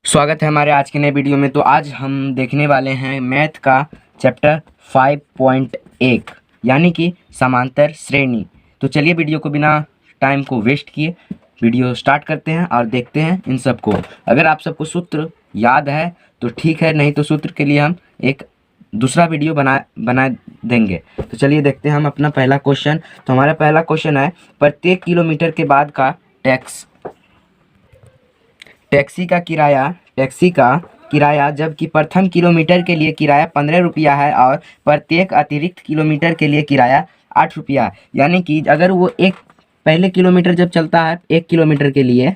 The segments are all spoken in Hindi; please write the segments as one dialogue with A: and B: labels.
A: स्वागत है हमारे आज के नए वीडियो में। तो आज हम देखने वाले हैं मैथ का चैप्टर 5.1 यानी कि समांतर श्रेणी। तो चलिए वीडियो को बिना टाइम को वेस्ट किए वीडियो स्टार्ट करते हैं और देखते हैं इन सब को। अगर आप सबको सूत्र याद है तो ठीक है, नहीं तो सूत्र के लिए हम एक दूसरा वीडियो बना देंगे। तो चलिए देखते हैं हम अपना पहला क्वेश्चन। तो हमारा पहला क्वेश्चन है, प्रत्येक किलोमीटर के बाद का टैक्सी का किराया जबकि प्रथम किलोमीटर के लिए किराया 15 रुपया है और प्रत्येक अतिरिक्त किलोमीटर के लिए किराया 8 रुपया है। यानी कि अगर वो पहले किलोमीटर जब चलता है 1 किलोमीटर के लिए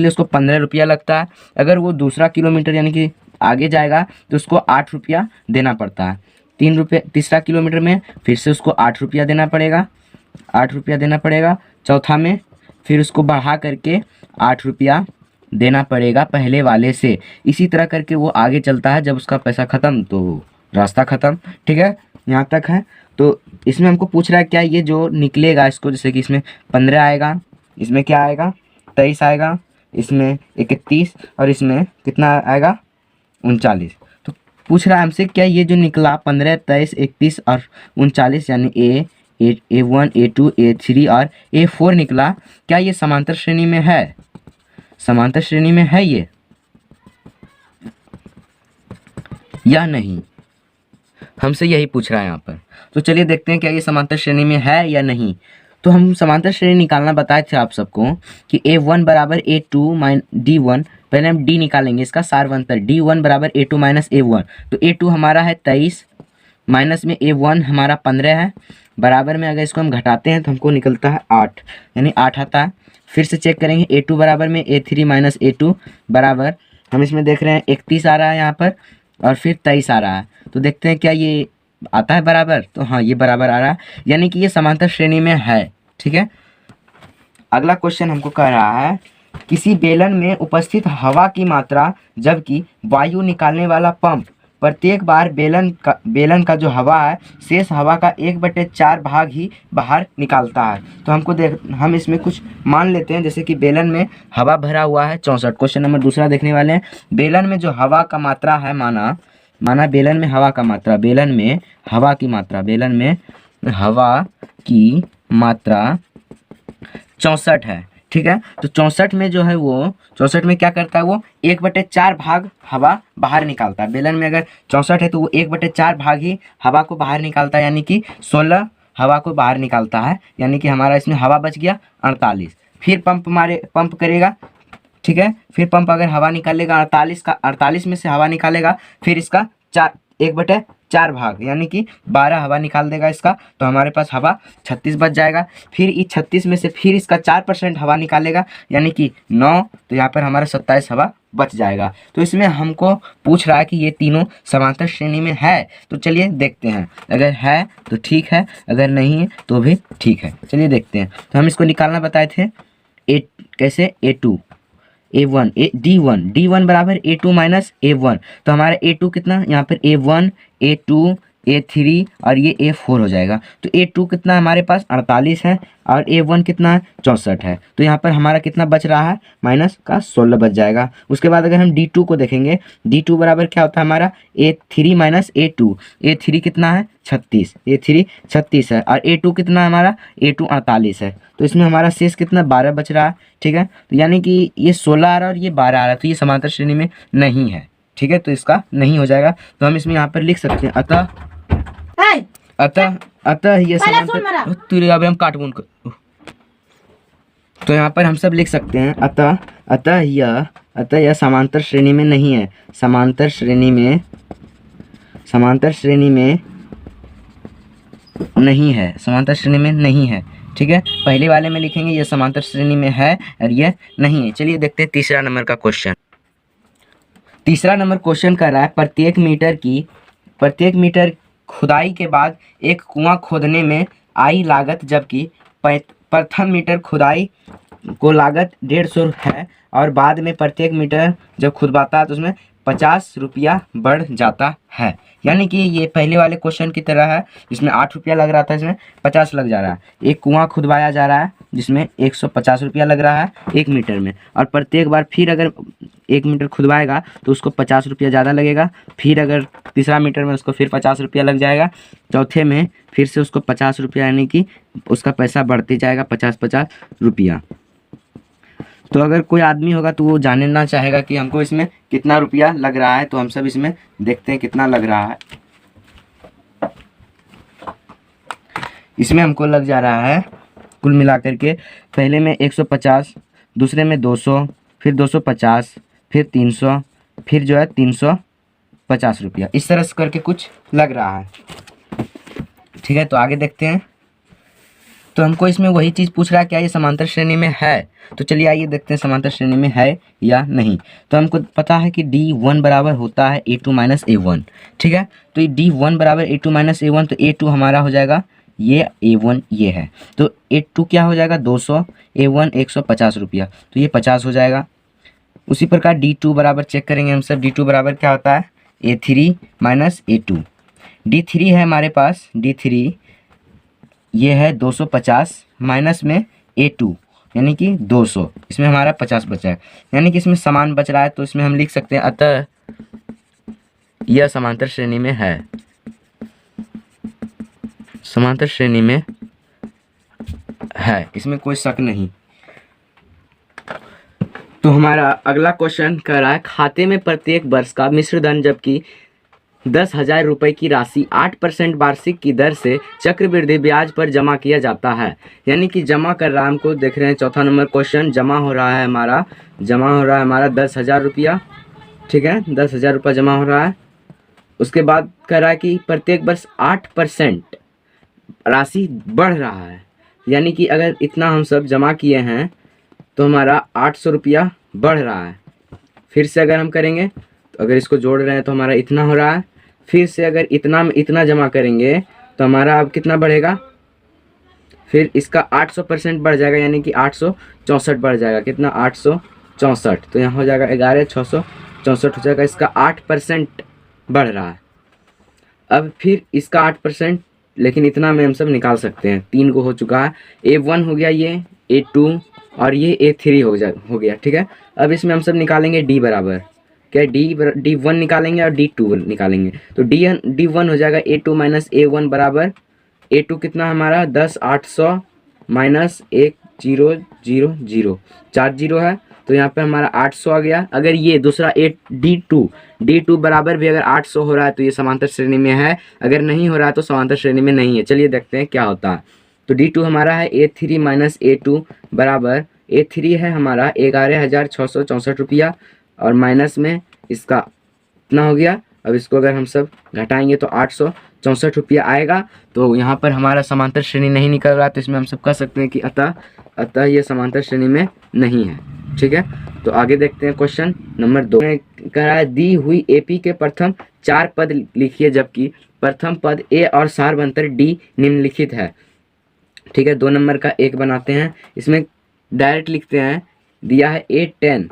A: उसको 15 रुपया लगता है। अगर वो दूसरा किलोमीटर यानी कि आगे जाएगा तो उसको 8 रुपया देना पड़ता है। तीसरा किलोमीटर में फिर से उसको 8 रुपया देना पड़ेगा। चौथा में फिर उसको बढ़ा करके 8 रुपया देना पड़ेगा पहले वाले से। इसी तरह करके वो आगे चलता है। जब उसका पैसा ख़त्म तो रास्ता ख़त्म। ठीक है, यहाँ तक है। तो इसमें हमको पूछ रहा है क्या ये जो निकलेगा इसको, जैसे कि इसमें 15 आएगा, इसमें क्या आएगा 23 आएगा, इसमें 31 और इसमें कितना आएगा 39। तो पूछ रहा है हमसे क्या ये जो निकला 15, 23, 31 और 39 यानी A1, A2, A3 और A4 निकला, क्या ये समांतर श्रेणी में है? समांतर श्रेणी में है ये या नहीं, हमसे यही पूछ रहा है यहाँ पर। तो चलिए देखते हैं क्या ये समांतर श्रेणी में है या नहीं। तो हम समांतर श्रेणी निकालना बताए थे आप सबको कि A1 बराबर A2 D1। पहले हम D निकालेंगे, इसका सारवंतर D1 बराबर A2 माइनस A1। तो A2 हमारा है 23 माइनस में A1 हमारा 15 है, बराबर में अगर इसको हम घटाते हैं तो हमको निकलता है 8 यानी 8 आता है। फिर से चेक करेंगे A2 बराबर में A3 माइनस A2 बराबर, हम इसमें देख रहे हैं 31 आ रहा है यहाँ पर और फिर 23 आ रहा है। तो देखते हैं क्या ये आता है बराबर। तो हाँ, ये बराबर आ रहा है, यानी कि ये समांतर श्रेणी में है। ठीक है, अगला क्वेश्चन हमको कह रहा है किसी बेलन में उपस्थित हवा की मात्रा जबकि वायु निकालने वाला पंप प्रत्येक बार बेलन का जो हवा है शेष हवा का 1/4 भाग ही बाहर निकालता है। तो हम इसमें कुछ मान लेते हैं, जैसे कि बेलन में हवा भरा हुआ है 64। क्वेश्चन नंबर दूसरा देखने वाले हैं। बेलन में जो हवा का मात्रा है, माना बेलन में हवा की मात्रा 64 है। ठीक है, तो 64 में जो है वो 64 में क्या करता है, वो 1/4 भाग हवा बाहर निकालता है। बेलन में अगर 64 है तो वो 1/4 भाग ही हवा को बाहर निकालता है, यानी कि 16 हवा को बाहर निकालता है। यानी कि हमारा इसमें हवा बच गया 48। फिर पंप करेगा। ठीक है, फिर पंप अगर हवा निकालेगा 48 में से हवा निकालेगा, फिर इसका 1/4 भाग यानी कि 12 हवा निकाल देगा इसका, तो हमारे पास हवा 36 बच जाएगा। फिर इस 36 में से फिर इसका 4% हवा निकालेगा यानी कि 9, तो यहाँ पर हमारा 27 हवा बच जाएगा। तो इसमें हमको पूछ रहा है कि ये तीनों समांतर श्रेणी में है। तो चलिए देखते हैं, अगर है तो ठीक है, अगर नहीं है तो भी ठीक है। चलिए देखते हैं। तो हम इसको निकालना बताए थे कैसे A2 A1 D1 बराबर A2 माइनस A1। तो हमारा A2 कितना, यहाँ पर A1 A2 A3 और ये A4 हो जाएगा। तो A2 कितना हमारे पास 48 है और A1 कितना है 64 है। तो यहाँ पर हमारा कितना बच रहा है, माइनस का 16 बच जाएगा। उसके बाद अगर हम D2 को देखेंगे, D2 बराबर क्या होता है हमारा A3 माइनस A2। A3 कितना है 36, A3 36 है और A2 कितना है हमारा A2 48 है। तो इसमें हमारा शेष कितना 12 बच रहा है। ठीक है, तो यानी कि ये 16 आ रहा है और ये 12 आ रहा है, तो ये समांतर श्रेणी में नहीं है। ठीक है, तो इसका नहीं हो जाएगा। तो हम इसमें यहाँ पर लिख सकते हैं अतः ये समांतर, तेरे अब हम काटबून कर। तो यहाँ पर हम सब लिख सकते हैं अतः यह समांतर श्रेणी में नहीं है। समांतर श्रेणी में नहीं है। ठीक है, पहले वाले में लिखेंगे ये समांतर श्रेणी में है और ये नहीं है। चलिए देखते हैं तीसरा नंबर का क्वेश्चन। तीसरा नंबर क्वेश्चन कर रहा है प्रत्येक मीटर खुदाई के बाद एक कुआं खोदने में आई लागत जबकि प्रथम मीटर खुदाई को लागत 150 है और बाद में प्रत्येक मीटर जब खुदवाता है तो उसमें 50 रुपया बढ़ जाता है। यानी कि ये पहले वाले क्वेश्चन की तरह है, जिसमें 8 रुपया लग रहा था, इसमें 50 लग जा रहा है। एक कुआं खुदवाया जा रहा है जिसमें 150 रुपया लग रहा है 1 मीटर में, और प्रत्येक बार फिर अगर 1 मीटर खुदवाएगा तो उसको 50 रुपया ज़्यादा लगेगा। फिर अगर तीसरा मीटर में उसको फिर 50 रुपया लग जाएगा। चौथे में फिर से उसको 50 रुपया, यानी कि उसका पैसा बढ़ते जाएगा 50-50 रुपया। तो अगर कोई आदमी होगा तो वो जानना चाहेगा कि हमको इसमें कितना रुपया लग रहा है। तो हम सब इसमें देखते हैं कितना लग रहा है। इसमें हमको लग जा रहा है कुल मिलाकर के, पहले में 150, दूसरे में 200, फिर 250, फिर 300, फिर जो है 350 रुपया, इस तरह से करके कुछ लग रहा है। ठीक है, तो आगे देखते हैं। तो हमको इसमें वही चीज़ पूछ रहा है, क्या ये समांतर श्रेणी में है। तो चलिए आइए देखते हैं समांतर श्रेणी में है या नहीं। तो हमको पता है कि D1 बराबर होता है A2 माइनस A1। ठीक है, तो ये D1 बराबर A2 माइनस A1, तो A2 हमारा हो जाएगा ये, A1 ये है, तो A2 क्या हो जाएगा 200, A1 150 रुपया, तो ये 50 हो जाएगा। उसी प्रकार D2 बराबर चेक करेंगे हम सब। D2 बराबर क्या होता है A3 माइनस A2। D3 है हमारे पास, D3 ये है 250 माइनस में A2 यानी कि 200, इसमें हमारा 50 बचा है, यानी कि इसमें समान बच रहा है। तो इसमें हम लिख सकते हैं अतः यह समांतर श्रेणी में है, समांतर श्रेणी में है, इसमें कोई शक नहीं। तो हमारा अगला क्वेश्चन कह रहा है, खाते में प्रत्येक वर्ष का मिश्र धन जबकि 10,000 रुपये की राशि 8% वार्षिक की दर से चक्रवृद्धि ब्याज पर जमा किया जाता है। यानी कि जमा कर रहा है, हमको देख रहे हैं चौथा नंबर क्वेश्चन, जमा हो रहा है हमारा 10,000 रुपया। ठीक है, 10,000 रुपया जमा हो रहा है। उसके बाद कह रहा है कि प्रत्येक वर्ष 8% राशि बढ़ रहा है। यानी कि अगर इतना हम सब जमा किए हैं तो हमारा 800 रुपया बढ़ रहा है। फिर से अगर हम करेंगे तो अगर इसको जोड़ रहे हैं तो हमारा इतना हो रहा है। फिर से अगर इतना में इतना जमा करेंगे तो हमारा अब कितना बढ़ेगा, फिर इसका 800% बढ़ जाएगा, यानी कि 864 बढ़ जाएगा। कितना 864, तो यहाँ हो जाएगा 11,664 हो जाएगा। इसका 8% बढ़ रहा है। अब फिर इसका 8%, लेकिन इतना में हम सब निकाल सकते हैं। 3 को हो चुका है, A1 हो गया, ये A2 और ये A3 हो गया। ठीक है, अब इसमें हम सब निकालेंगे D बराबर क्या, D1 निकालेंगे और D2 निकालेंगे। तो D1 हो जाएगा A2 माइनस A1 बराबर, A2 कितना हमारा 10,800 माइनस 1,000, 4 जीरो है, तो यहाँ पे हमारा 800 आ गया। अगर ये दूसरा D2 बराबर भी अगर 800 हो रहा है तो ये समांतर श्रेणी में है, अगर नहीं हो रहा है तो समांतर श्रेणी में नहीं है। चलिए देखते हैं क्या होता है। तो D2 हमारा है A3 माइनस A2 बराबर, A3 है हमारा 11,664 रुपया और माइनस में इसका इतना हो गया। अब इसको अगर हम सब घटाएंगे तो 864 रुपया आएगा। तो यहाँ पर हमारा समांतर श्रेणी नहीं निकल रहा, तो इसमें हम सब कह सकते हैं कि अतः ये समांतर श्रेणी में नहीं है। ठीक है, तो आगे देखते हैं क्वेश्चन नंबर 2 में कह रहा है, दी हुई AP के प्रथम 4 पद लिखिए जबकि प्रथम पद A और सारवंतर D निम्नलिखित है। ठीक है, 2 नंबर का 1 बनाते हैं। इसमें डायरेक्ट लिखते हैं, दिया है A10,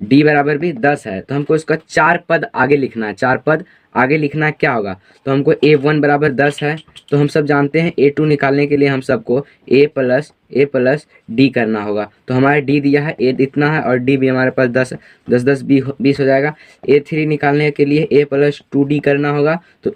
A: D बराबर भी 10 है, तो हमको इसका 4 पद आगे लिखना है। 4 पद आगे लिखना है, क्या होगा, तो हमको A1 बराबर 10 है, तो हम सब जानते हैं A2 निकालने के लिए हम सबको A प्लस D करना होगा। तो हमारा D दिया है A इतना है और D भी हमारे पास 10 10 20 हो जाएगा। A3 निकालने के लिए A प्लस 2D करना होगा, तो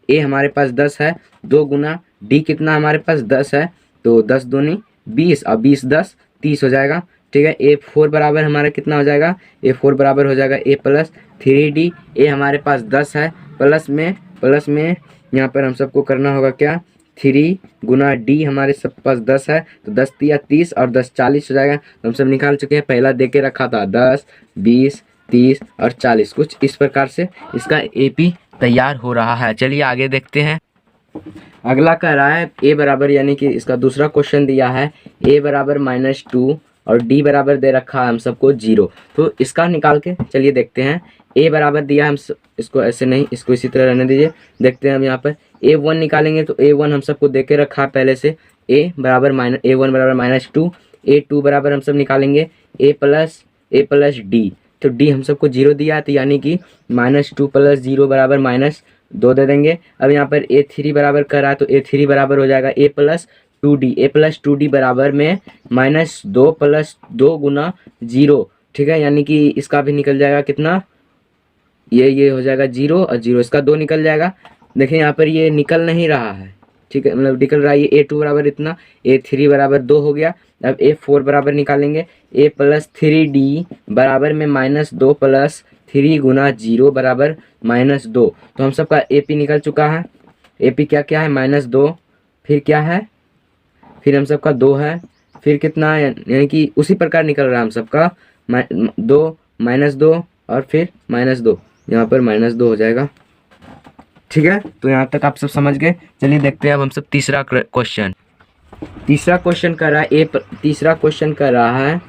A: A हमारे पास 10 है, 2 गुना D कितना हमारे पास 10 है, तो 10 दूनी 20 और 20 10 30 हो जाएगा। ठीक है, A4 बराबर हमारा कितना हो जाएगा, A4 बराबर हो जाएगा A प्लस 3D। A हमारे पास 10 है, प्लस में यहाँ पर हम सबको करना होगा क्या, 3 गुना D हमारे सब पास 10 है, तो 10 या 30 और 10 40 हो जाएगा। तो हम सब निकाल चुके हैं, पहला दे के रखा था 10 20 30 और 40। कुछ इस प्रकार से इसका AP तैयार हो रहा है। चलिए आगे देखते हैं। अगला कह रहा है A बराबर, यानी कि इसका दूसरा क्वेश्चन दिया है A बराबर -2 और D बराबर दे रखा है हम सबको 0। तो इसका निकाल के चलिए देखते हैं। A बराबर दिया हम इसको ऐसे नहीं, इसको इसी तरह रहने दीजिए। देखते हैं हम यहाँ पर A1 निकालेंगे, तो A1 हम सबको दे के रखा है पहले से, A1 बराबर -2, A2 बराबर हम सब निकालेंगे A प्लस D। तो डी हम सबको 0 दिया है, तो यानी कि -2 + 0 बराबर -2 दे देंगे। अब यहाँ पर A3 बराबर कर रहा है, तो A3 बराबर हो जाएगा A + 2D। A + 2D बराबर में -2 + 2 गुना 0, ठीक है, यानी कि इसका भी निकल जाएगा कितना, ये हो जाएगा 0 और 0, इसका 2 निकल जाएगा। देखिए यहाँ पर ये निकल नहीं रहा है, ठीक है, मतलब निकल रहा है ये A2 बराबर इतना, A3 बराबर 2 हो गया। अब A4 बराबर निकालेंगे, A + 3D बराबर में -2 + 3 गुना 0 बराबर -2। तो हम सबका AP निकल चुका है। AP क्या क्या है, -2, फिर क्या है, फिर हम सबका 2 है, फिर कितना है, यानी कि उसी प्रकार निकल रहा है हम सबका 2 -2 और फिर -2, यहाँ पर -2 हो जाएगा, ठीक है। तो यहाँ तक आप सब समझ गए। चलिए देखते हैं अब हम सब तीसरा क्वेश्चन। तीसरा क्वेश्चन कर रहा है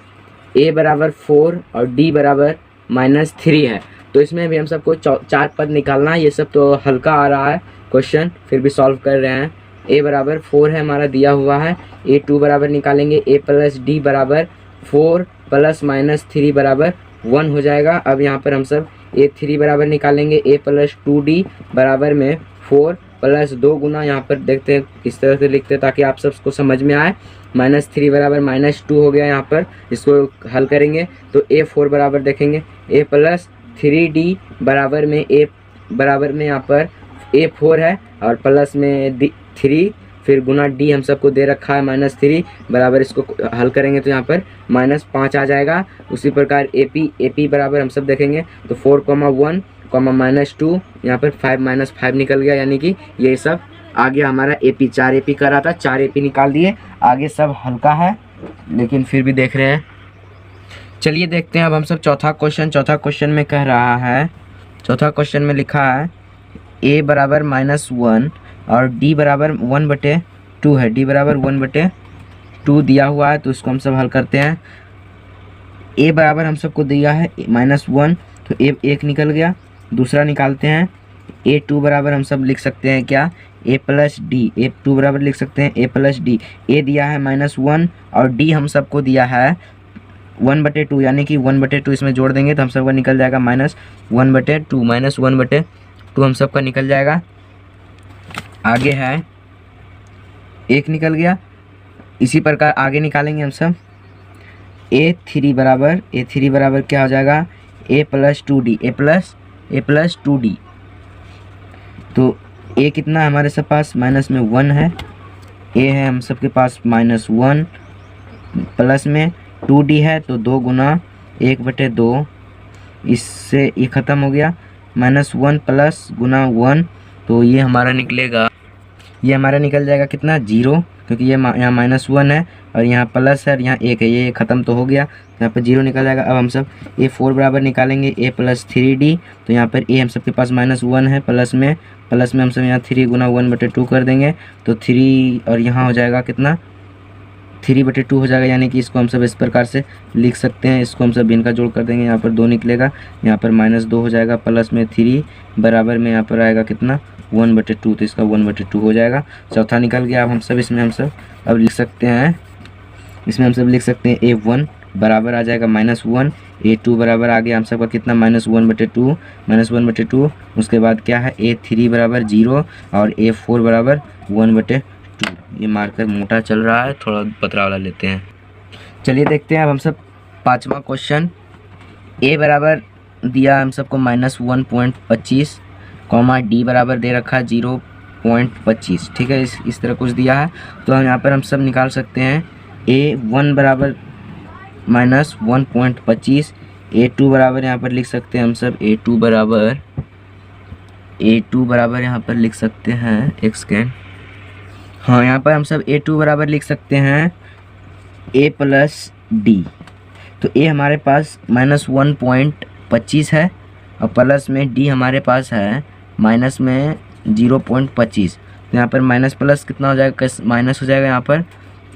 A: A बराबर 4 और D बराबर -3 है। तो इसमें भी हम सबको 4 पद निकालना है। ये सब तो हल्का आ रहा है क्वेश्चन, फिर भी सॉल्व कर रहे हैं। A बराबर 4 है हमारा दिया हुआ है, A2 बराबर निकालेंगे, A + D बराबर 4 ± 3 बराबर 1 हो जाएगा। अब यहाँ पर हम सब A3 बराबर निकालेंगे, A + 2D बराबर में 4 + 2 गुना, यहाँ पर देखते हैं इस तरह से लिखते हैं ताकि आप सबको समझ में आए। -3 बराबर -2 हो गया, यहाँ पर इसको हल करेंगे तो A4 बराबर देखेंगे, A + 3D बराबर में A बराबर में यहाँ पर A4 है और प्लस में 3, फिर गुना D हम सबको दे रखा है -3 बराबर, इसको हल करेंगे तो यहाँ पर -5 आ जाएगा। उसी प्रकार AP बराबर हम सब देखेंगे तो 4, 1, -2, यहाँ पर 5 -5 निकल गया, यानी कि ये सब आ गया हमारा AP। 4 AP कर रहा था, 4 AP निकाल दिए। आगे सब हल्का है लेकिन फिर भी देख रहे हैं। चलिए देखते हैं अब हम सब चौथा क्वेश्चन में कह रहा है, चौथा क्वेश्चन में लिखा है A बराबर -1 और D बराबर 1/2 है। D बराबर 1/2 दिया हुआ है, तो इसको हम सब हल करते हैं। A बराबर हम सबको दिया है -1, तो A 1 निकल गया। दूसरा निकालते हैं, A2 बराबर हम सब लिख सकते हैं क्या, A + D। A2 बराबर लिख सकते हैं A + D। A दिया है -1 और D हम सबको दिया है 1/2, यानी कि 1/2 इसमें जोड़ देंगे तो हम सबका निकल जाएगा -1/2, -1/2 हम सबका निकल जाएगा। आगे है 1 निकल गया। इसी प्रकार आगे निकालेंगे हम सब। A3 बराबर क्या हो जाएगा, A + 2D, A + 2D। तो A कितना है हमारे सब पास, माइनस में 1 है, A है हम सबके पास -1, प्लस में 2D है तो 2 गुना 1/2, इससे ये ख़त्म हो गया, -1 प्लस गुना 1, तो ये हमारा निकलेगा, ये हमारा निकल जाएगा कितना, 0, क्योंकि ये यहाँ -1 है और यहाँ प्लस है और यहाँ 1 है, ये ख़त्म तो हो गया, यहाँ पर 0 निकल जाएगा। अब हम सब A4 बराबर निकालेंगे, A + 3D। तो यहाँ पर A हम सबके पास -1 है, प्लस में हम सब यहाँ 3 गुना 1/2 कर देंगे तो 3, और यहाँ हो जाएगा कितना, 3/2 हो जाएगा, यानी कि इसको हम सब इस प्रकार से लिख सकते हैं। इसको हम सब इनका जोड़ कर देंगे, यहाँ पर 2 निकलेगा, यहाँ पर -2 हो जाएगा, प्लस में 3 बराबर में यहाँ पर आएगा कितना, 1/2, तो इसका 1/2 हो जाएगा। चौथा निकल गया। अब हम सब इसमें अब लिख सकते हैं, इसमें हम सब लिख सकते हैं A1 बराबर आ जाएगा -1, A2 बराबर आ गया हम सबका कितना, -1/2। उसके बाद क्या है, A3 बराबर 0 और A4 बराबर 1/2। ये मार्कर मोटा चल रहा है, थोड़ा पतला वाला लेते हैं। चलिए देखते हैं अब हम सब पाँचवा क्वेश्चन। A बराबर दिया हम सबको -1.25, D बराबर दे रखा है 0.25, ठीक है, इस तरह कुछ दिया है। तो हम यहाँ पर हम सब निकाल सकते हैं। A1 बराबर -1.25, A2 बराबर यहाँ पर लिख सकते हैं हम सब, A2 बराबर यहाँ पर लिख सकते हैं, एक सेकेंड, हाँ, यहाँ पर हम सब A2 बराबर लिख सकते हैं A + D। तो A हमारे पास -1.25 है और प्लस में D हमारे पास है माइनस में 0.25। तो यहाँ पर माइनस प्लस कितना हो जाएगा, माइनस हो जाएगा, यहाँ पर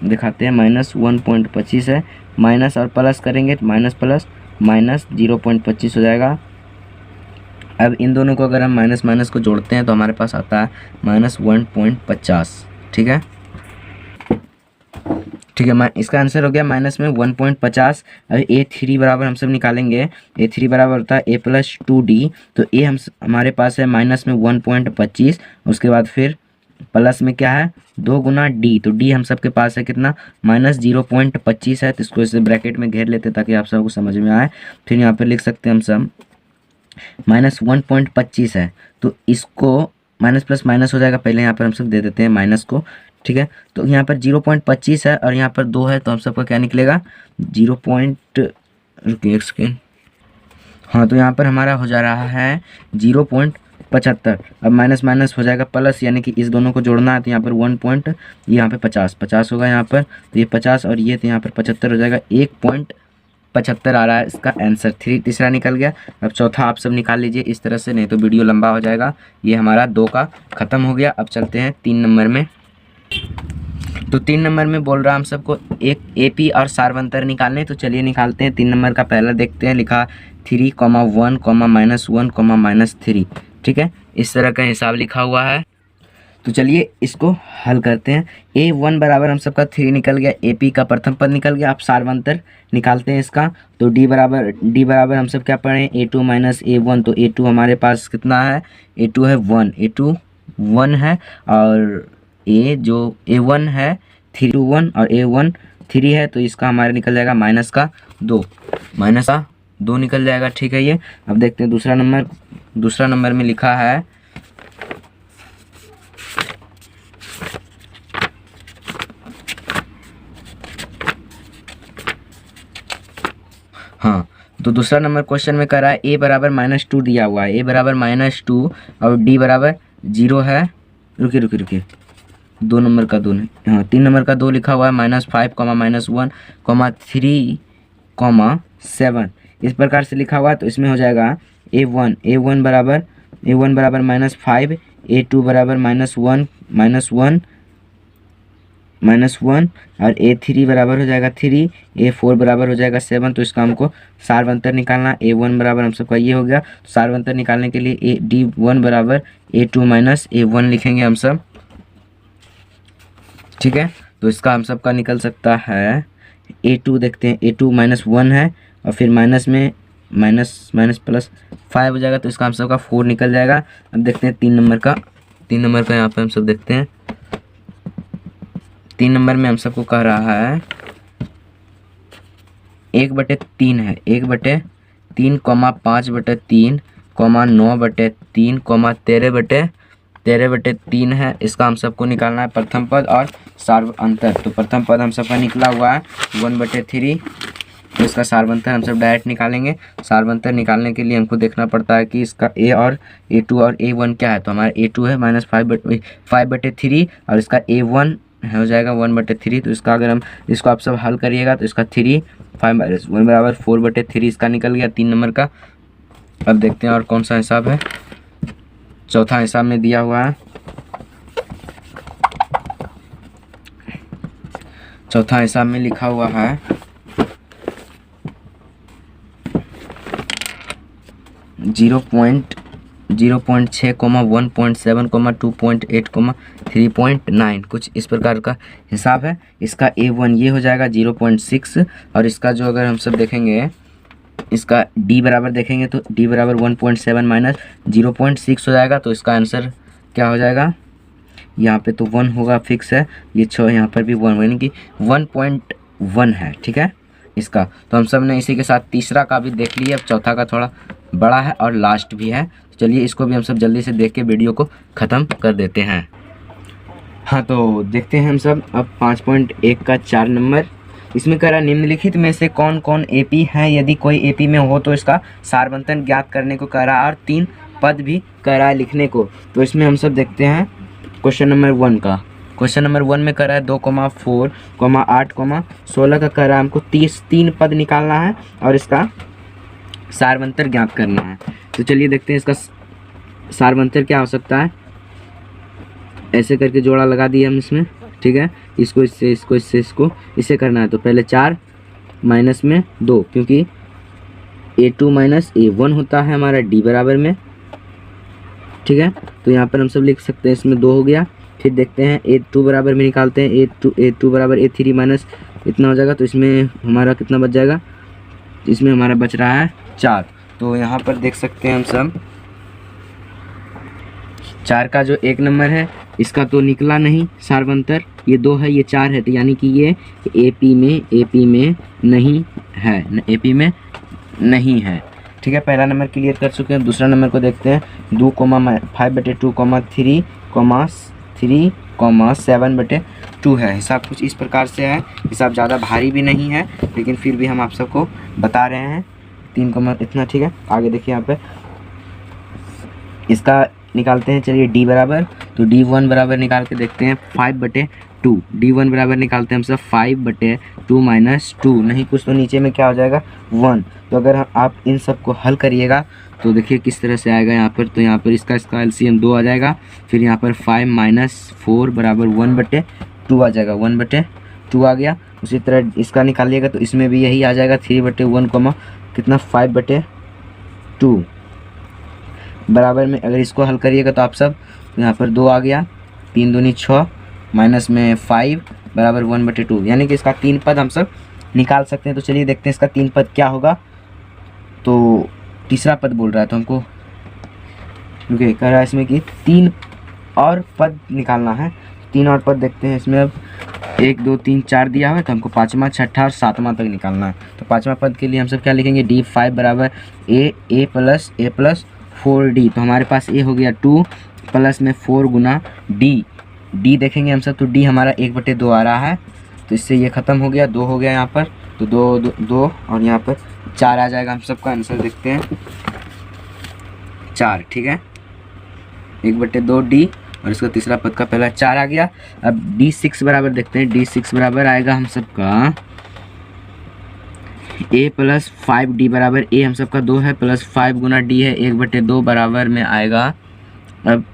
A: दिखाते हैं, -1.25 है, माइनस और प्लस करेंगे तो माइनस प्लस -0.25 हो जाएगा। अब इन दोनों को अगर हम माइनस को जोड़ते हैं तो हमारे पास आता है -1.50, ठीक है। ठीक है। इसका आंसर हो गया माइनस में 1.50। अब A3 बराबर हम सब निकालेंगे। A3 बराबर होता है A प्लस 2D। तो A हमारे पास है माइनस में 1.25, उसके बाद फिर प्लस में क्या है 2 गुना D। तो D हम सबके पास है कितना माइनस 0.25 है। तो इसको इसे ब्रैकेट में घेर लेते ताकि आप सबको समझ में आए। फिर यहाँ पर लिख सकते हैं हम सब माइनस 1.25 है, तो इसको माइनस प्लस माइनस हो जाएगा। पहले यहाँ पर हम सब दे देते हैं माइनस को, ठीक है। तो यहाँ पर 0.25 है और यहाँ पर 2 है, तो हम सबका क्या निकलेगा 0. रुकिए एक सेकेंड। हाँ, तो यहाँ पर हमारा हो जा रहा है 0.75। अब माइनस माइनस हो जाएगा प्लस, यानी कि इस दोनों को जोड़ना है। तो यहाँ पर 1. यहाँ पे 50 होगा यहाँ पर, तो ये 50 और ये तो यहाँ पर 75 हो जाएगा। 1.75 आ रहा है इसका आंसर। तीसरा निकल गया। अब चौथा आप सब निकाल लीजिए इस तरह से, नहीं तो वीडियो लंबा हो जाएगा। ये हमारा 2 का ख़त्म हो गया। अब चलते हैं 3 नंबर में। तो 3 नंबर में बोल रहा हम सबको एक AP और सार्वंतर निकालने। तो चलिए निकालते हैं। 3 नंबर का पहला देखते हैं। लिखा 3, 1, -1, -3, ठीक है। इस तरह का हिसाब लिखा हुआ है। तो चलिए इसको हल करते हैं। A1 बराबर हम सबका 3 निकल गया। AP का प्रथम पद निकल गया। आप सार्वंतर निकालते हैं इसका। तो D बराबर हम सब क्या पढ़े A2 - A1। तो A2 हमारे पास कितना है, A2 है 1, A2 1 है। और A1 है 3, 1 और A1 3 है। तो इसका हमारा निकल जाएगा माइनस का 2 निकल जाएगा, ठीक है। ये अब देखते हैं दूसरा नंबर में लिखा है हाँ। तो दूसरा नंबर क्वेश्चन में कर रहा है A बराबर -2 दिया हुआ है। A बराबर -2 और D बराबर 0 है। रुकिए 2 नंबर का 2 नहीं, हाँ 3 नंबर का 2 लिखा हुआ है। -5, -1, -3, 7 इस प्रकार से लिखा हुआ है। तो इसमें हो जाएगा A1 बराबर -5, A2 बराबर -1 और A3 बराबर हो जाएगा 3, A4 बराबर हो जाएगा 7। तो इसका हमको सार्वंतर निकालना। A1 बराबर हम सबका ये हो गया। तो सार्वंतर निकालने के लिए D1 बराबर A2 - A1 लिखेंगे हम सब, ठीक है। तो इसका हम सबका निकल सकता है A2। देखते हैं A2 -1 है और फिर माइनस में माइनस प्लस 5 हो जाएगा। तो इसका हम सबका 4 निकल जाएगा। अब देखते हैं 3 नंबर का यहाँ पे हम सब देखते हैं। 3 नंबर में हम सबको कह रहा है 1/3 है। 1/3, 5/3, 9/3, 13/3 है। इसका हम सबको निकालना है प्रथम पद और सार्वंतर। तो प्रथम पद हम सबका निकला हुआ है 1/3। तो इसका सार्वंतर हम सब डायरेक्ट निकालेंगे। सार्वंतर निकालने के लिए हमको देखना पड़ता है कि इसका A और A2 और A1 क्या है। तो हमारा A2 है -5/3 और इसका A1 हो जाएगा 1/3। तो इसका अगर हम इसको आप सब हल करिएगा तो इसका 3, 5 - 1 बराबर 4/3 इसका निकल गया 3 नंबर का। अब देखते हैं और कौन सा हिसाब है। चौथा हिसाब में दिया हुआ है। चौथा हिसाब में लिखा हुआ है 0.6, 1.7, 2.8, 3.9 कुछ इस प्रकार का हिसाब है। इसका A1 ये हो जाएगा 0.6 और इसका जो अगर हम सब देखेंगे इसका D बराबर देखेंगे तो D बराबर 1.7 माइनस 0.6 हो जाएगा। तो इसका आंसर क्या हो जाएगा, यहाँ पे तो 1 होगा फिक्स है। ये 6 यहाँ पर भी 1 यानी कि 1.1 है, ठीक है इसका। तो हम सब ने इसी के साथ तीसरा का भी देख लिया। अब चौथा का थोड़ा बड़ा है और लास्ट भी है। चलिए इसको भी हम सब जल्दी से देख के वीडियो को ख़त्म कर देते हैं। हाँ, तो देखते हैं हम सब अब 5.1 का 4 नंबर। इसमें कह रहा निम्नलिखित में से कौन कौन AP है। यदि कोई AP में हो तो इसका सार्वंतन ज्ञात करने को कह रहा है और 3 पद भी कह रहा है लिखने को। तो इसमें हम सब देखते हैं क्वेश्चन नंबर 1 का। क्वेश्चन नंबर 1 में कह रहा है 2, 4, 8, 16 का कह रहा है हमको 3 पद निकालना है और इसका सार्वंतर ज्ञात करना है। तो चलिए देखते हैं इसका सार्वंतर क्या हो सकता है। ऐसे करके जोड़ा लगा दिया हम इसमें, ठीक है। इसको इससे इसको इससे करना है। तो पहले 4 माइनस में 2, क्योंकि A2 - A1 होता है हमारा D बराबर में, ठीक है। तो यहाँ पर हम सब लिख सकते हैं इसमें 2 हो गया फिर देखते हैं A2 बराबर में निकालते हैं, A2 बराबर A3 माइनस इतना हो जाएगा, तो इसमें हमारा कितना बच जाएगा, इसमें हमारा बच रहा है 4। तो यहाँ पर देख सकते हैं हम सब 4 का जो 1 नंबर है इसका तो निकला नहीं सार्वंतर, ये 2 है ये 4 है, तो यानी कि ये AP में नहीं है, AP में नहीं है। ठीक है, पहला नंबर क्लियर कर चुके हैं। दूसरा नंबर को देखते हैं, 2,5/2,3,7/2 है। हिसाब कुछ इस प्रकार से है, हिसाब ज़्यादा भारी भी नहीं है, लेकिन फिर भी हम आप सबको बता रहे हैं 3, इतना। ठीक है, आगे देखिए यहाँ पे इसका निकालते हैं। चलिए D बराबर, तो D1 बराबर निकाल के देखते हैं 5/2। D1 बराबर निकालते हैं हम सब 5/2 माइनस 2, नहीं कुछ तो नीचे में क्या हो जाएगा 1। तो अगर आप इन सब को हल करिएगा तो देखिए किस तरह से आएगा यहाँ पर। तो यहाँ पर इसका LCM 2 आ जाएगा, फिर यहाँ पर 5 - 4 बराबर 1/2 आ जाएगा, 1/2 आ गया। उसी तरह इसका निकालिएगा तो इसमें भी यही आ जाएगा 3/1 कितना 5/2 बराबर में। अगर इसको हल करिएगा तो आप सब, तो यहाँ पर 2 आ गया, 3 दूनी 6 माइनस में 5 बराबर 1/2, यानी कि इसका 3 पद हम सब निकाल सकते हैं। तो चलिए देखते हैं इसका 3 पद क्या होगा। तो तीसरा पद बोल रहा है, तो हमको रुकिए कह रहा है इसमें कि 3 और पद निकालना है। 3 और पद देखते हैं इसमें। अब 1 2 3 4 दिया हुआ है, तो हमको 5वां 6ठा और 7वां तक निकालना है। तो 5वां पद के लिए हम सब क्या लिखेंगे, D5 बराबर A प्लस 4D। तो हमारे पास A हो गया 2 प्लस में 4 गुना D देखेंगे हम सब, तो D हमारा 1/2 आ रहा है, तो इससे ये ख़त्म हो गया, 2 हो गया यहाँ पर, तो 2 और यहाँ पर 4 आ जाएगा। हम सबका आंसर देखते हैं 4। ठीक है, 1/2 D और इसका तीसरा पद का पहला 4 आ गया। अब D6 बराबर देखते हैं, D6 बराबर आएगा हम सबका A प्लस 5D बराबर A हम सबका 2 है प्लस 5 गुना D है 1/2 बराबर में आएगा। अब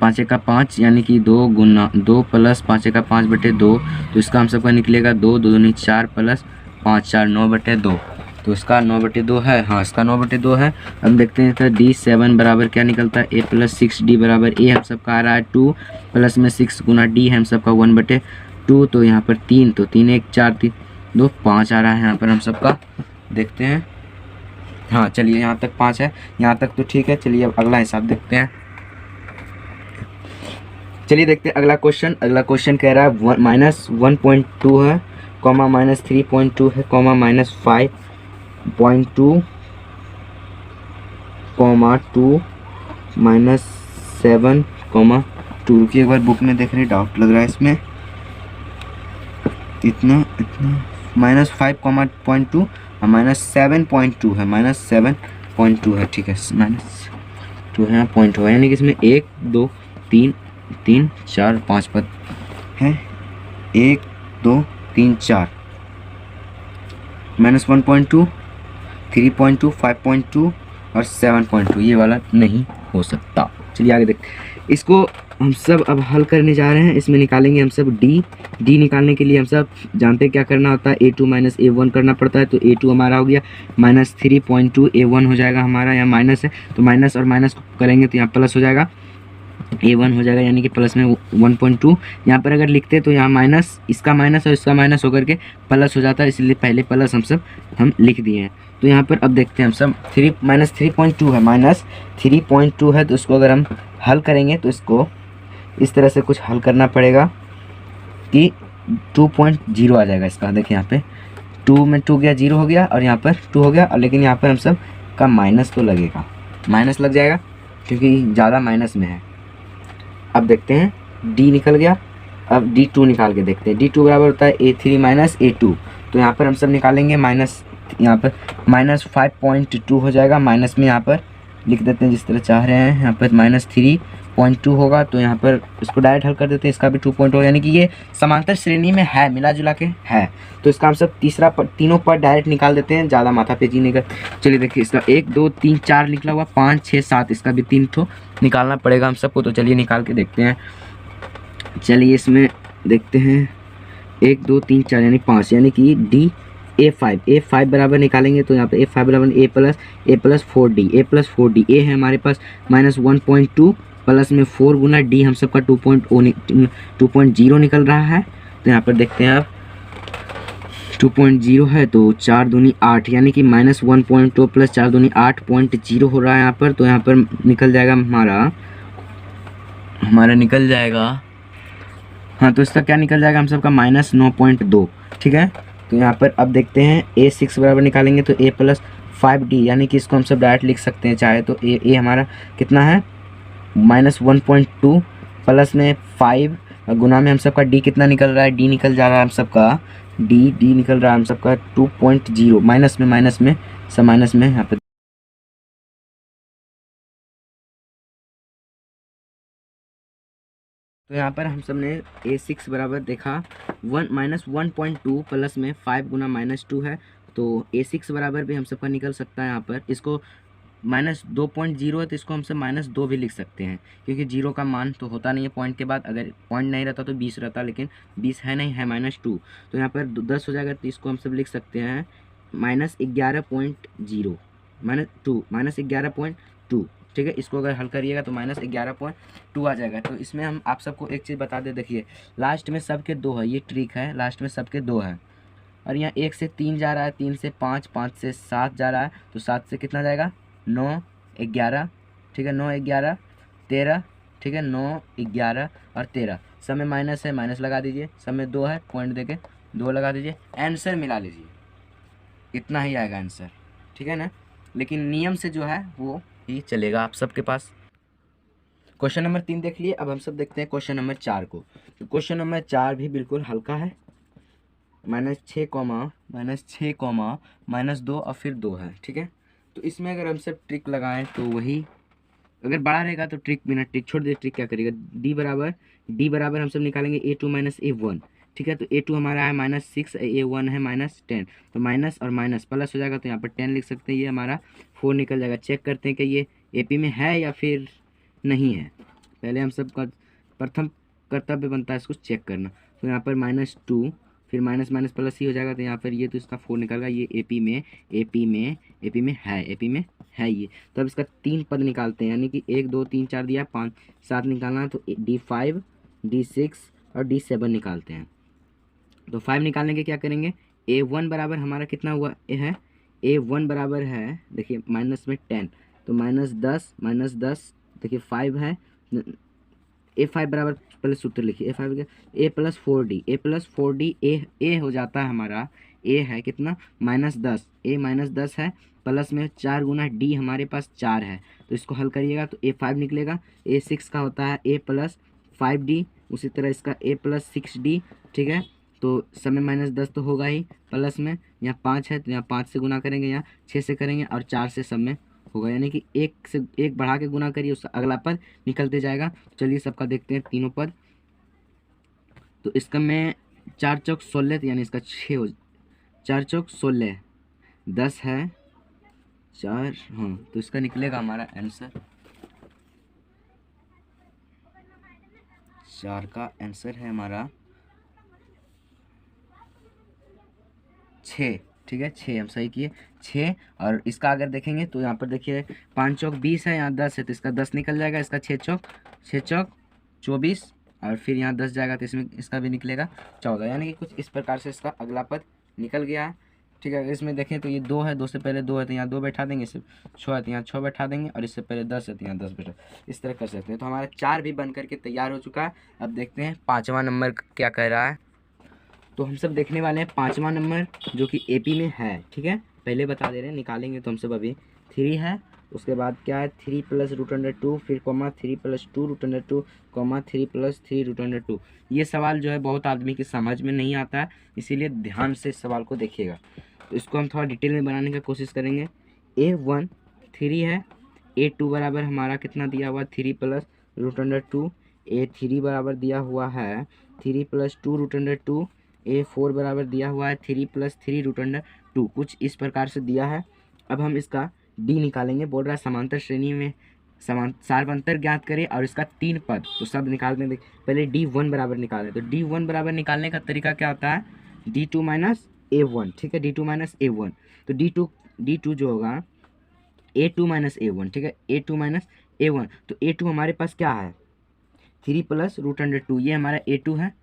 A: 5 का 5 यानी कि 2 गुना 2 प्लस 5 का 5/2, तो इसका हम सबका निकलेगा 2 दूनी 4 प्लस 5 4 9/2, तो इसका 9/2 है। हाँ, इसका 9/2 है। अब देखते हैं तो D7 बराबर क्या निकलता है, A प्लस 6D बराबर A हम सबका आ रहा है 2 प्लस में 6 गुना D है हम सबका 1/2, तो यहाँ पर 3, तो 3 1 4 3 2 5 आ रहा है यहाँ पर हम सबका। देखते हैं, हाँ चलिए यहाँ तक 5 है, यहाँ तक तो ठीक है। चलिए अब अगला हिसाब देखते हैं। चलिए देखते हैं अगला क्वेश्चन। अगला क्वेश्चन कह रहा है -1.2 है, कॉमा -3.2 है, कॉमा -5.2, कॉमा 2 -7.2। रुकिए एक बार बुक में देख रहे, डाउट लग रहा है इसमें। इतना -5.2 -7.2 है, -7.2 है। ठीक है, -2 है, पॉइंट हो, यानी कि इसमें 1 2 3 3 4 5 पद है। 1 2 3 4 -1.2 3.2 5.2 और 7.2, ये वाला नहीं हो सकता। चलिए आगे देखते हैं। इसको हम सब अब हल करने जा रहे हैं। इसमें निकालेंगे हम सब D निकालने के लिए हम सब जानते हैं क्या करना होता है, A2 माइनस A1 करना पड़ता है। तो A2 हमारा हो गया -3.2, A1 हो जाएगा हमारा, यहाँ माइनस है तो माइनस और माइनस करेंगे तो यहाँ प्लस हो जाएगा, A1 हो जाएगा, यानी कि प्लस में 1.2। यहाँ पर अगर लिखते तो यहाँ माइनस, इसका माइनस और इसका माइनस होकर के प्लस हो जाता है, इसलिए पहले प्लस हम लिख दिए हैं। तो यहाँ पर अब देखते हैं हम सब -3.2 है, -3.2 है, तो इसको अगर हम हल करेंगे तो इसको इस तरह से कुछ हल करना पड़ेगा कि 2.0 आ जाएगा इसका। देखिए यहाँ पे 2 में 2 गया 0 हो गया, और यहाँ पर 2 हो गया, और लेकिन यहाँ पर हम सब का माइनस तो लगेगा, माइनस लग जाएगा क्योंकि ज़्यादा माइनस में है। अब देखते हैं D निकल गया। अब D2 निकाल के देखते हैं। D2 बराबर होता है A3 माइनस A2, तो यहाँ पर हम सब निकालेंगे माइनस, यहाँ पर -5.2 हो जाएगा, माइनस में यहाँ पर लिख देते हैं जिस तरह चाह रहे हैं। यहाँ पर -3.2 होगा, तो यहाँ पर इसको डायरेक्ट हल कर देते हैं, इसका भी 2.0 हो, यानी कि ये समांतर श्रेणी में है, मिला जुला के है। तो इसका हम सब तीनों पर डायरेक्ट निकाल देते हैं, ज़्यादा माथा पेची नहीं कर। चलिए देखिए, इसका 1 2 3 4 निकला हुआ, 5 6 7, इसका भी 3 ठो निकालना पड़ेगा हम सबको। तो चलिए निकाल के देखते हैं। चलिए इसमें देखते हैं 1 2 3 4 यानी 5, यानी कि D A5 बराबर निकालेंगे तो यहाँ पे A5 बराबर A प्लस 4D, A है हमारे पास -1.2 प्लस में 4 गुना डी हम सबका 2.0 निकल रहा है। तो यहाँ पर देखते हैं आप 2.0 है तो 4 दूनी 8 यानी कि -1.2 प्लस 4 दूनी 8.0 हो रहा है यहाँ पर। तो यहाँ पर निकल जाएगा हमारा निकल जाएगा, हाँ तो इसका क्या निकल जाएगा हम सबका -9.2, ठीक है। तो यहाँ पर अब देखते हैं A6 बराबर निकालेंगे तो A प्लस 5D यानी कि इसको हम सब डायरेक्ट लिख सकते हैं चाहे तो। ए हमारा कितना है -1.2 प्लस में 5 गुना में हम सबका D कितना निकल रहा है, D निकल जा रहा है हम सबका D निकल रहा है हम सबका 2.0 माइनस में सब माइनस में यहाँ पर। तो यहाँ पर हम सब ने A6 बराबर देखा 1 - 1.2 प्लस में 5 गुना -2 है। तो A6 बराबर भी हम सबका निकल सकता है यहाँ पर। इसको -2.0 है तो इसको हम सब -2 भी लिख सकते हैं, क्योंकि जीरो का मान तो होता नहीं है पॉइंट के बाद। अगर पॉइंट नहीं रहता तो 20 रहता, लेकिन 20 है नहीं, है -2। तो यहाँ पर 10 हो जाएगा तो इसको हम सब लिख सकते हैं -11.0 -11.2, ठीक है। इसको अगर हल करिएगा तो -11.2 आ जाएगा। तो इसमें हम आप सबको एक चीज़ बता दें, देखिए लास्ट में सबके 2 है, ये ट्रिक है, लास्ट में सबके 2 है। और यहाँ 1 से 3 जा रहा है, 3 से 5, 5 से 7 जा रहा है, तो 7 से कितना जाएगा 9, 11, ठीक है, 9, 11, 13, ठीक है, 9, 11 और 13। सब में माइनस है, माइनस लगा दीजिए। सब में 2 है, पॉइंट देके 2 लगा दीजिए, आंसर मिला लीजिए, इतना ही आएगा आंसर, ठीक है ना। लेकिन नियम से जो है वो ही चलेगा आप सबके पास। क्वेश्चन नंबर 3 देख लिए। अब हम सब देखते हैं क्वेश्चन नंबर 4 को। तो क्वेश्चन नंबर 4 भी बिल्कुल हल्का है, -6, -2 और फिर 2 है, ठीक है। तो इसमें अगर हम सब ट्रिक लगाएं तो वही, अगर बड़ा रहेगा तो ट्रिक बिना ट्रिक छोड़ दे, ट्रिक क्या करेगा, डी बराबर हम सब निकालेंगे A2 - A1, ठीक है। तो A2 हमारा है -6, A1 है -10, तो माइनस और माइनस प्लस हो जाएगा, तो यहाँ पर 10 लिख सकते हैं। ये हमारा 4 निकल जाएगा। चेक करते हैं कि ये AP में है या फिर नहीं है। पहले हम सब का प्रथम कर्तव्य बनता है इसको चेक करना। तो यहाँ पर -2 फिर माइनस माइनस प्लस ही हो जाएगा, तो यहाँ पर ये तो इसका 4 निकल गया। ये AP में है ये। तो अब इसका 3 पद निकालते हैं, यानी कि 1 2 3 4 दिया, 5 7 निकालना है, तो D5 D6 और D7 निकालते हैं। तो 5 निकालने के क्या करेंगे, A1 बराबर हमारा कितना हुआ है, A1 बराबर है, देखिए माइनस में 10, तो -10 देखिए 5 है। A5 बराबर पहले सूत्र लिखिए, A5 A प्लस 4D ए हो जाता है हमारा। ए है कितना -10, A -10 है, प्लस में 4 गुना D हमारे पास 4 है, तो इसको हल करिएगा तो A5 निकलेगा। A6 का होता है A प्लस 5D, उसी तरह इसका A प्लस 6D, ठीक है। तो सब में -10 तो होगा ही, प्लस में यहाँ 5 है तो यहाँ 5 से गुना करेंगे, यहाँ 6 से करेंगे और 4 से सब में होगा, यानी कि 1 से 1 बढ़ा के गुना करिए, उसका अगला पद निकलते जाएगा। चलिए सबका देखते हैं तीनों पद। तो इसका में 4 चौक 16, तो यानी इसका 6 हो, 4 चौक 16, 10 है 4, हाँ तो इसका निकलेगा हमारा आंसर, 4 का आंसर है हमारा 6, ठीक है। 6 हम सही किए, 6। और इसका अगर देखेंगे तो यहाँ पर देखिए 5 चौक 20 है, यहाँ 10 है, तो इसका 10 निकल जाएगा। इसका 6 चौक 24 और फिर यहाँ 10 जाएगा, तो इसमें इसका भी निकलेगा 14, यानी कि कुछ इस प्रकार से इसका अगला पद निकल गया है, ठीक है। अगर इसमें देखें तो ये 2 है, 2 से पहले 2 है तो यहाँ 2 बैठा देंगे, इससे 6 है तो यहाँ 6 बैठा देंगे, और इससे पहले 10 है तो यहाँ 10 बैठा, इस तरह कर सकते हैं। तो हमारा 4 भी बन करके तैयार हो चुका है। अब देखते हैं 5वां नंबर क्या कह रहा है। तो हम सब देखने वाले हैं 5वां नंबर, जो कि AP में है, ठीक है। पहले बता दे रहे हैं, निकालेंगे तो हम सब अभी 3 है, उसके बाद क्या है 3 + √2, फिर कॉमा 3 + 2 √2, कॉमा 3 + 3 √2। ये सवाल जो है बहुत आदमी की समझ में नहीं आता है, इसीलिए ध्यान से इस सवाल को देखिएगा। तो इसको हम थोड़ा डिटेल में बनाने की कोशिश करेंगे। A1 3 है, A2 बराबर हमारा कितना दिया हुआ 3 + √2, A3 बराबर दिया हुआ है 3 + 2 √2, A4 बराबर दिया हुआ है 3 + 3 √2, कुछ इस प्रकार से दिया है। अब हम इसका D निकालेंगे, बोल रहा है समांतर श्रेणी में सार्वंतर ज्ञात करें और इसका 3 पद, तो सब निकालते हैं। पहले D1 बराबर निकालें, तो D1 बराबर निकालने का तरीका क्या होता है, D2 - A1, ठीक है, D2 - A1। तो D2 जो होगा A2 - A1, ठीक है, A2 - A1, तो A2 हमारे पास क्या है 3 प्लस रूट अंडर 2, ये हमारा A2 है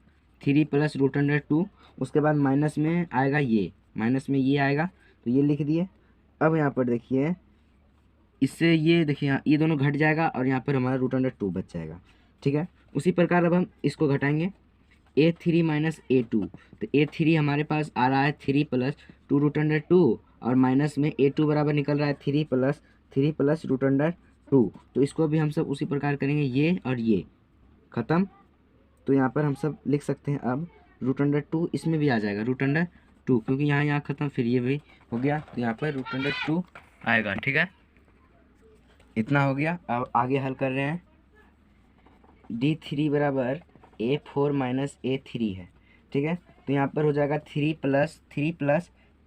A: 3 प्लस रूट अंडर 2। उसके बाद माइनस में आएगा ये, माइनस में ये आएगा तो ये लिख दिए। अब यहाँ पर देखिए इससे ये देखिए यहाँ ये दोनों घट जाएगा और यहाँ पर हमारा रूट अंडर 2 बच जाएगा। ठीक है, उसी प्रकार अब हम इसको घटाएंगे A3 माइनस A2, तो A3 हमारे पास आ रहा है 3 प्लस 2 रूट अंडर 2 और माइनस में A2 बराबर निकल रहा है 3 प्लस रूट अंडर 2। तो इसको भी हम सब उसी प्रकार करेंगे, ये और ये ख़त्म। तो यहाँ पर हम सब लिख सकते हैं अब रूट अंडर 2 इसमें भी आ जाएगा रूट अंडर 2, क्योंकि यहाँ ख़त्म, फिर ये भी हो गया तो यहाँ पर रूट अंडर 2 आएगा। ठीक है, इतना हो गया। अब आगे हल कर रहे हैं। D3 बराबर A4 माइनस A3 है। ठीक है, तो यहाँ पर हो जाएगा 3 प्लस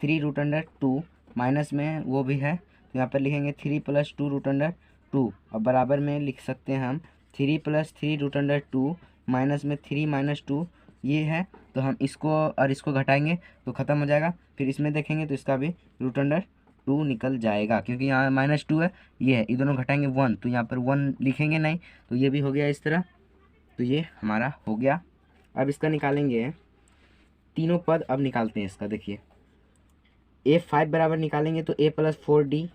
A: 3 रूट अंडर 2, माइनस में वो भी है तो यहाँ पर लिखेंगे 3 प्लस 2 रूट अंडर 2 और बराबर में लिख सकते हैं हम 3 प्लस 3 रूट अंडर 2 माइनस में 3 माइनस 2 ये है, तो हम इसको और इसको घटाएंगे तो ख़त्म हो जाएगा। फिर इसमें देखेंगे तो इसका भी रूट अंडर 2 निकल जाएगा, क्योंकि यहाँ माइनस 2 है, ये है, ये दोनों घटाएंगे 1 तो यहाँ पर 1 लिखेंगे नहीं, तो ये भी हो गया इस तरह। तो ये हमारा हो गया। अब इसका निकालेंगे तीनों पद, अब निकालते हैं इसका। देखिए A5 बराबर निकालेंगे तो A प्लस 4D,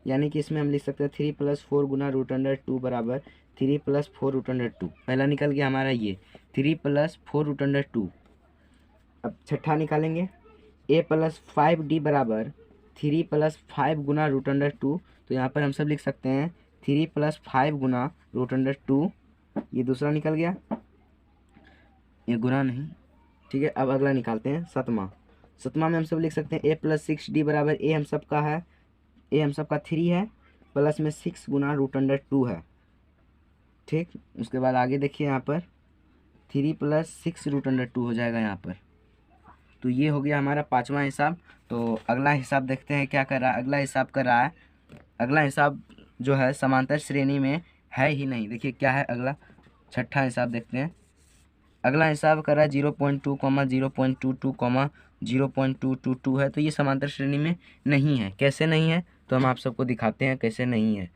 A: यानी कि इसमें हम लिख सकते हैं 3 प्लस 4 गुना रूट अंडर 2 बराबर 3 प्लस 4 रूट अंडर 2। पहला निकल गया हमारा ये 3 प्लस 4 रूट अंडर 2। अब छठा निकालेंगे A प्लस 5D बराबर 3 प्लस 5 गुना रूट अंडर 2, तो यहाँ पर हम सब लिख सकते हैं 3 प्लस 5 गुना रूट अंडर 2। ये दूसरा निकल गया, ये गुना नहीं। ठीक है, अब अगला निकालते हैं सतमा में हम सब लिख सकते हैं A प्लस 6D बराबर A हम सब का है, A हम सब का 3 है प्लस में 6 गुना रूट अंडर 2 है। ठीक, उसके बाद आगे देखिए यहाँ पर 3 प्लस 6 रूट अंडर 2 हो जाएगा यहाँ पर। तो ये हो गया हमारा पाँचवा हिसाब। तो अगला हिसाब देखते हैं क्या कर रहा है। अगला हिसाब कर रहा है, अगला हिसाब जो है समांतर श्रेणी में है ही नहीं। देखिए क्या है अगला, छठा हिसाब देखते हैं। अगला हिसाब कर रहा है 0.2, 0.22, 0.222 है, तो ये समांतर श्रेणी में नहीं है। कैसे नहीं है तो हम आप सबको दिखाते हैं कैसे नहीं है।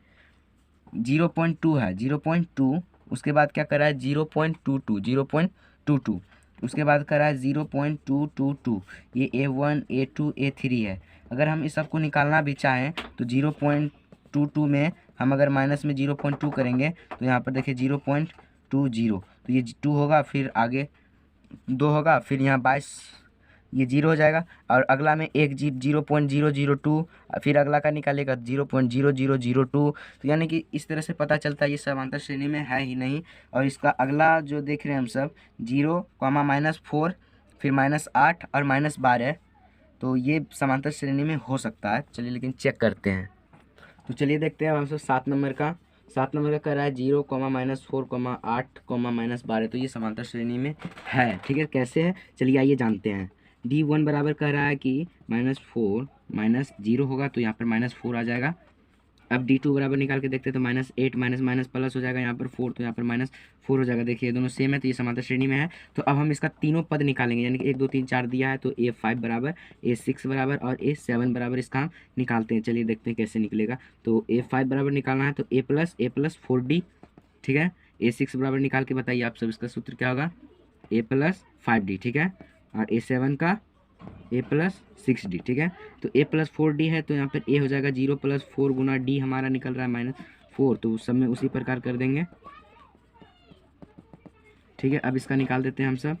A: 0.2 है, 0.2, उसके बाद क्या कर रहा है 0.22, उसके बाद कर रहा है 0.222, ये A1 A2 A3 है। अगर हम इस सबको निकालना भी चाहें तो 0.22 में हम अगर माइनस में 0.2 करेंगे तो यहाँ पर देखिए 0.20, तो ये 2 होगा, फिर आगे 2 होगा, फिर यहाँ 22 ये 0 हो जाएगा, और अगला में एक 0.002, फिर अगला का निकालेगा 0.0002। तो यानी कि इस तरह से पता चलता है ये समांतर श्रेणी में है ही नहीं। और इसका अगला जो देख रहे हैं हम सब 0, -4, फिर -8 और -12, तो ये समांतर श्रेणी में हो सकता है। चलिए लेकिन चेक करते हैं। तो चलिए देखते हैं हम सब 7 नंबर का कर रहा है 0, -4, 8, -12, तो ये समांतर श्रेणी में है। ठीक है, कैसे है चलिए आइए जानते हैं। D1 बराबर कह रहा है कि -4 -0 होगा, तो यहाँ पर -4 आ जाएगा। अब D2 बराबर निकाल के देखते हैं तो -8 माइनस प्लस हो जाएगा यहाँ पर 4, तो यहाँ पर -4 हो जाएगा। देखिए दोनों सेम है तो ये समांतर श्रेणी में है। तो अब हम इसका तीनों पद निकालेंगे, यानी कि 1 2 3 4 दिया है तो A5 बराबर, A6 बराबर और A7 बराबर इसका हम निकालते हैं। चलिए देखते हैं कैसे निकलेगा। तो A5 बराबर निकालना है तो A प्लस 4D। ठीक है, A6 बराबर निकाल के बताइए आप सब, इसका सूत्र क्या होगा A प्लस 5D। ठीक है, और A7 का A प्लस 6D। ठीक है, तो A प्लस 4D है तो यहाँ पर A हो जाएगा 0 प्लस 4 गुना D हमारा निकल रहा है -4, तो उस सब में उसी प्रकार कर देंगे। ठीक है, अब इसका निकाल देते हैं हम सब।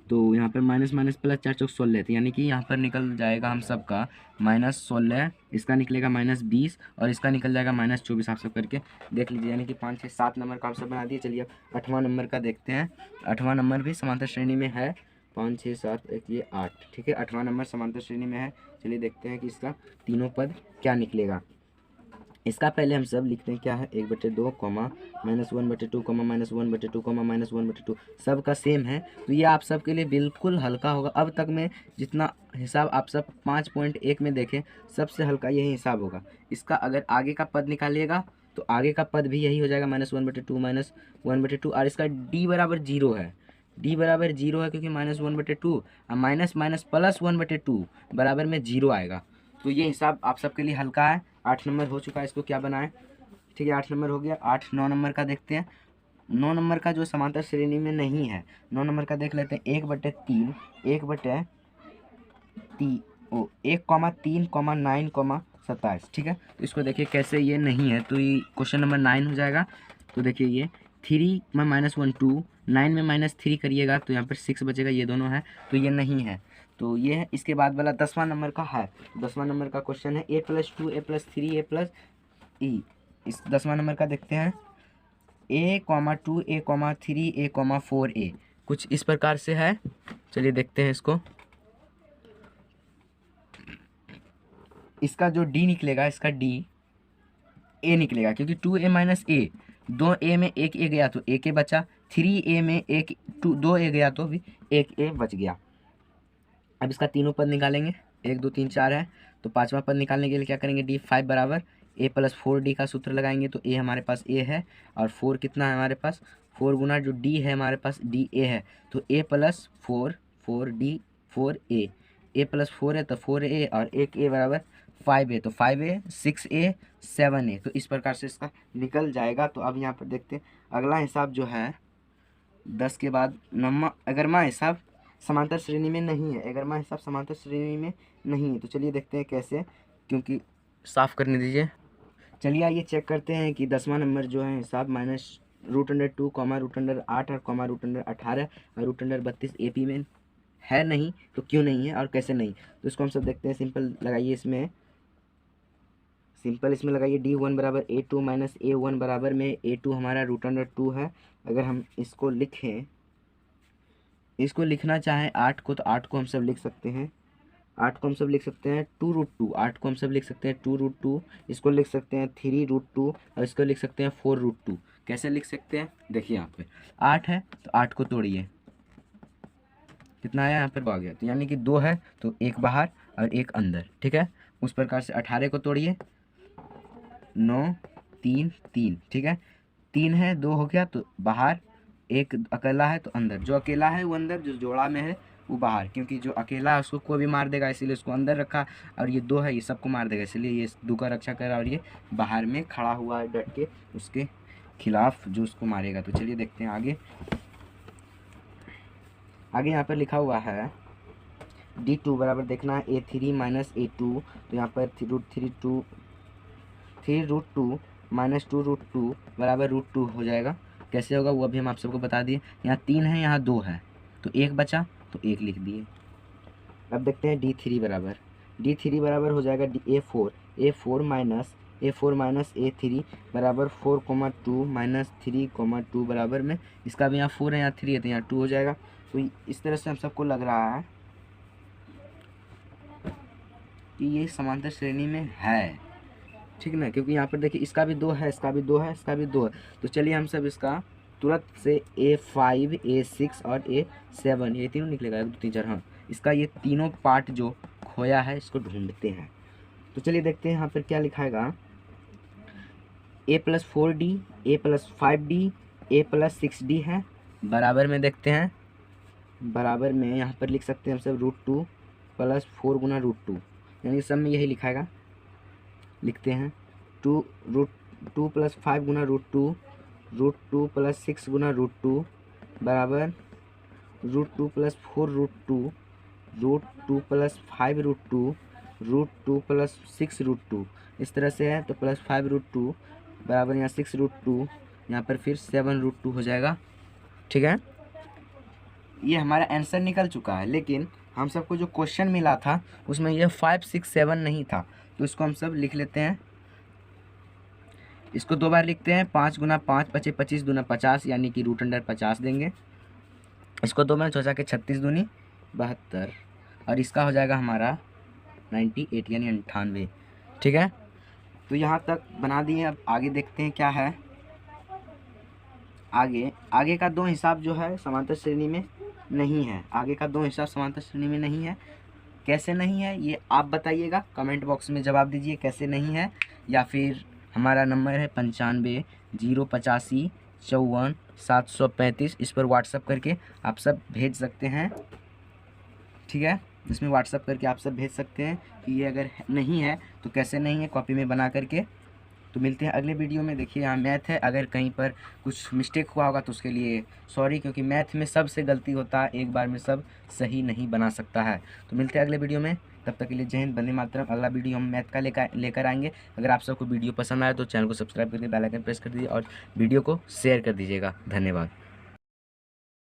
A: तो यहाँ पर माइनस प्लस 4 चौक 16 थे, यानी कि यहाँ पर निकल जाएगा हम सब का -16, इसका निकलेगा -20 और इसका निकल जाएगा -24। आप सब करके देख लीजिए, यानी कि 5 6 7 नंबर का आप सब बना दिए। चलिए अब 8वां नंबर का देखते हैं। 8वां नंबर भी समांतर श्रेणी में है, 5 6 7 1 ये 8। ठीक है, 8वां नंबर समांतर श्रेणी में है। चलिए देखते हैं कि इसका तीनों पद क्या निकलेगा। इसका पहले हम सब लिखते हैं क्या है 1/2, -1/2, -1/2, -1/2, सब का सेम है। तो ये आप सब के लिए बिल्कुल हल्का होगा। अब तक में जितना हिसाब आप सब 5.1 में देखें, सबसे हल्का यही हिसाब होगा। इसका अगर आगे का पद निकालिएगा तो आगे का पद भी यही हो जाएगा -1/2, -1/2, और इसका D बराबर 0 है। D बराबर 0 है क्योंकि -1/2 और माइनस प्लस 1/2 बराबर में 0 आएगा। तो ये हिसाब आप सबके लिए हल्का है। 8 नंबर हो चुका है, इसको क्या बनाएं। ठीक है, 8 नंबर हो गया। 8 9 नंबर का देखते हैं। 9 नंबर का जो समांतर श्रेणी में नहीं है, 9 नंबर का देख लेते हैं। 1/3 1/3,9,27, ठीक है। तो इसको देखिए कैसे ये नहीं है, तो ये क्वेश्चन नंबर 9 हो जाएगा। तो देखिए ये 3 में -1 2, 9 में -3 करिएगा तो यहाँ पर 6 बचेगा, ये दोनों है तो ये नहीं है। तो ये है। इसके बाद वाला 10वां नंबर का है। 10वां नंबर का क्वेश्चन है a+2 a+3 a+e। इस 10वां नंबर का देखते हैं। a,2 a,3 a,4a कुछ इस प्रकार से है। चलिए देखते हैं इसको। इसका जो d निकलेगा, इसका d a निकलेगा, क्योंकि 2a-a, 2a में एक a गया तो एक a बचा, 3a में एक 2a गया तो भी एक a बच गया। अब इसका तीनों पद निकालेंगे, 1 2 3 4 है। तो 5वां पद निकालने के लिए क्या करेंगे, d5 बराबर a+4d का सूत्र लगाएंगे। तो a हमारे पास a है और 4 कितना है हमारे पास, 4 गुना जो d है हमारे पास da है, तो a+4 4d 4a, a+4 है तो 4a और एक a बराबर 5a, तो 5a 6a 7a। तो इस प्रकार से इसका निकल जाएगा। तो अब यहाँ पर देखते हैं अगला हिसाब जो है 10 के बाद अगरमा हिसाब समांतर श्रेणी में नहीं है। अगरमा हिसाब समांतर श्रेणी में नहीं है, तो चलिए देखते हैं कैसे, क्योंकि साफ करने दीजिए। चलिए आइए चेक करते हैं कि 10वां नंबर जो है हिसाब -√2, √8 और √18 और √32 AP में है नहीं, तो क्यों नहीं है और कैसे नहीं, तो इसको हम सब देखते हैं। सिंपल लगाइए, इसमें लगाइए d1 बराबर a2 - a1 बराबर में a2 हमारा √2 है। अगर हम इसको लिखें, इसको लिखना चाहें 8 को, तो 8 को हम सब लिख सकते हैं, 8 को हम सब लिख सकते हैं 2√2, 8 को हम सब लिख सकते हैं 2√2, इसको लिख सकते हैं 3√2 और इसको लिख सकते हैं 4√2। कैसे लिख सकते हैं, देखिए यहाँ पे 8 है तो 8 को तोड़िए, कितना आया यहाँ पर आ गया, तो यानी कि 2 है तो एक बाहर और एक अंदर, ठीक है। उस प्रकार से 18 को तोड़िए, 9 3 3, ठीक है। 3 है, 2 हो गया तो बाहर, एक अकेला है तो अंदर, जो अकेला है वो अंदर, जो जोड़ा में है वो बाहर, क्योंकि जो अकेला है उसको कोई भी मार देगा, इसीलिए उसको अंदर रखा, और ये 2 है ये सबको मार देगा, इसलिए ये 2 का रक्षा करा और ये बाहर में खड़ा हुआ है डट के उसके खिलाफ जो उसको मारेगा। तो चलिए देखते हैं आगे। यहाँ पर लिखा हुआ है d2 बराबर देखना है a3 - a2, तो यहाँ पर 3√2 -2√2 बराबर √2 हो जाएगा। कैसे होगा वो अभी हम आप सबको बता दिए। यहाँ 3 है, यहाँ 2 है, तो एक बचा तो एक लिख दिए। अब देखते हैं d3 बराबर हो जाएगा a4 a3 बराबर 4,2 - 3,2 बराबर में, इसका भी यहाँ 4 है यहाँ 3 है तो यहाँ 2 हो जाएगा। तो इस तरह से हम सबको लग रहा है कि ये समांतर श्रेणी में है, ठीक ना, क्योंकि यहाँ पर देखिए इसका भी 2 है, इसका भी 2 है, इसका भी 2 है। तो चलिए हम सब इसका तुरंत से a5 a6 और a7 ये तीनों निकलेगा, 1 2 3 4, हाँ, इसका ये तीनों पार्ट जो खोया है इसको ढूंढते हैं। तो चलिए देखते हैं यहाँ पर क्या लिखाएगा, a+4d a+5d a+6d है, बराबर में देखते हैं, बराबर में यहाँ पर लिख सकते हैं हम सब √2 + 4 गुना √2, यानी सब में यही लिखाएगा। लिखते हैं 2 + 5 गुना √2 √2 + 6 गुना √2 बराबर √2 + 4 √2 √2 + 5 √2 √2 + 6 √2, इस तरह से है। तो +5 √2 बराबर यहाँ 6 √2, यहाँ पर फिर 7 √2 हो जाएगा, ठीक है। ये हमारा आंसर निकल चुका है, लेकिन हम सबको जो क्वेश्चन मिला था उसमें ये 5 6 7 नहीं था, तो इसको हम सब लिख लेते हैं। इसको 2 बार लिखते हैं, 5 गुना 5 = 25 दूना 50, यानी कि √50 देंगे। इसको 2 बार 4 के 36 दूनी 72, और इसका हो जाएगा हमारा 98 यानी 98, ठीक है। तो यहाँ तक बना दिए। अब आगे देखते हैं क्या है। आगे का 2 हिसाब जो है समांतर श्रेणी में नहीं है, आगे का 2 हिसाब समांतर श्रेणी में नहीं है। कैसे नहीं है ये आप बताइएगा, कमेंट बॉक्स में जवाब दीजिए कैसे नहीं है, या फिर हमारा नंबर है 95 085 54 735, इस पर व्हाट्सअप करके आप सब भेज सकते हैं, ठीक है। इसमें व्हाट्सअप करके आप सब भेज सकते हैं कि ये अगर नहीं है तो कैसे नहीं है, कॉपी में बना करके तो मिलते हैं अगले वीडियो में। देखिए यहाँ मैथ है, अगर कहीं पर कुछ मिस्टेक हुआ होगा तो उसके लिए सॉरी, क्योंकि मैथ में सबसे गलती होता है, एक बार में सब सही नहीं बना सकता है। तो मिलते हैं अगले वीडियो में, तब तक के लिए जय हिंद, वंदे मातरम। अगला वीडियो हम मैथ का लेकर आएंगे। अगर आप सबको वीडियो पसंद आए तो चैनल को सब्सक्राइब करके बेल आइकन प्रेस कर दीजिए और वीडियो को शेयर कर दीजिएगा। धन्यवाद।